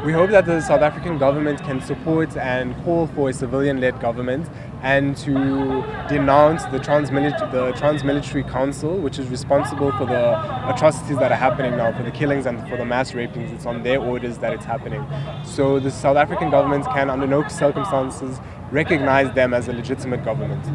We hope that the South African government can support and call for a civilian-led government and to denounce the trans-military council, which is responsible for the atrocities that are happening now, for the killings and for the mass rapings. It's on their orders that it's happening. So the South African government can, under no circumstances, recognize them as a legitimate government.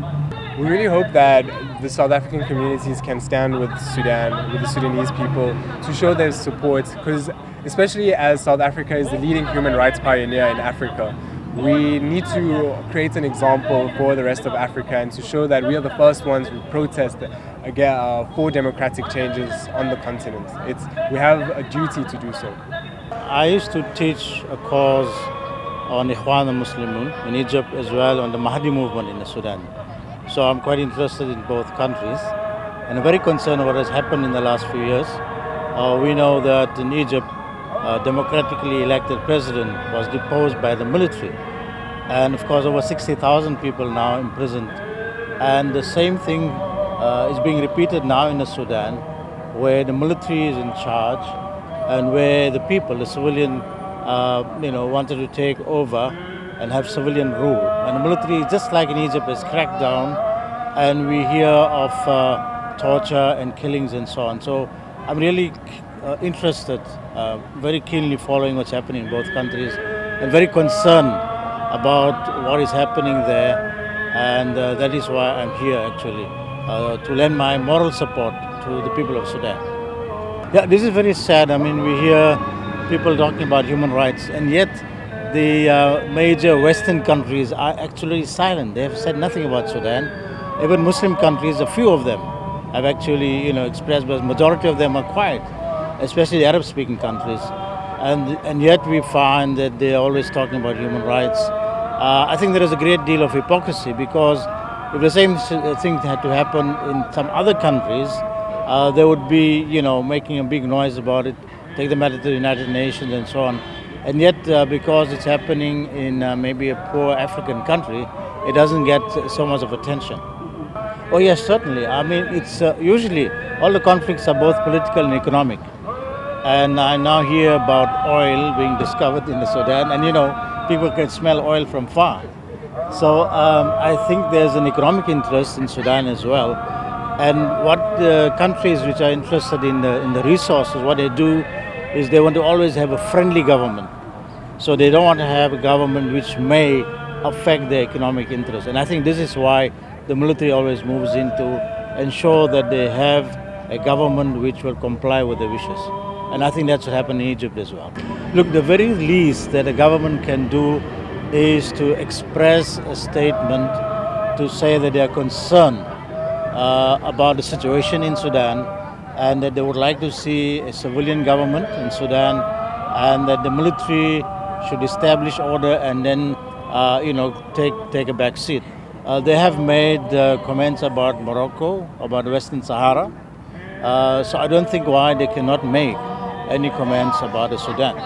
We really hope that the South African communities can stand with Sudan, with the Sudanese people, to show their support, because especially as South Africa is the leading human rights pioneer in Africa, we need to create an example for the rest of Africa and to show that we are the first ones who protest again, for democratic changes on the continent. We have a duty to do so. I used to teach a course on Ikhwan al-Muslimun in Egypt as well on the Mahdi movement in Sudan. So I'm quite interested in both countries and I'm very concerned about what has happened in the last few years. We know that in Egypt, a democratically elected president was deposed by the military. And of course, over 60,000 people now imprisoned. And the same thing is being repeated now in Sudan, where the military is in charge and where the people, the civilian, wanted to take over and have civilian rule. And the military, just like in Egypt, has cracked down, and we hear of torture and killings and so on. So I'm really interested, very keenly following what's happening in both countries, and very concerned about what is happening there. And that is why I'm here actually, to lend my moral support to the people of Sudan. Yeah, this is very sad. I mean, we hear people talking about human rights, and yet the major Western countries are actually silent. They have said nothing about Sudan. Even Muslim countries, a few of them, have actually expressed, but the majority of them are quiet, especially the Arab-speaking countries. And yet we find that they're always talking about human rights. I think there is a great deal of hypocrisy, because if the same thing had to happen in some other countries, they would be, making a big noise about it, take the matter to the United Nations and so on. And yet, because it's happening in maybe a poor African country, it doesn't get so much of attention. Oh yes, certainly. I mean, it's usually all the conflicts are both political and economic. And I now hear about oil being discovered in the Sudan, and people can smell oil from far. So I think there's an economic interest in Sudan as well. And what the countries which are interested in the resources, what they do is they want to always have a friendly government. So they don't want to have a government which may affect their economic interests. And I think this is why the military always moves in to ensure that they have a government which will comply with their wishes. And I think that's what happened in Egypt as well. Look, the very least that a government can do is to express a statement to say that they are concerned about the situation in Sudan, and that they would like to see a civilian government in Sudan, and that the military should establish order and then, take a back seat. They have made comments about Morocco, about Western Sahara. So I don't think why they cannot make any comments about Sudan.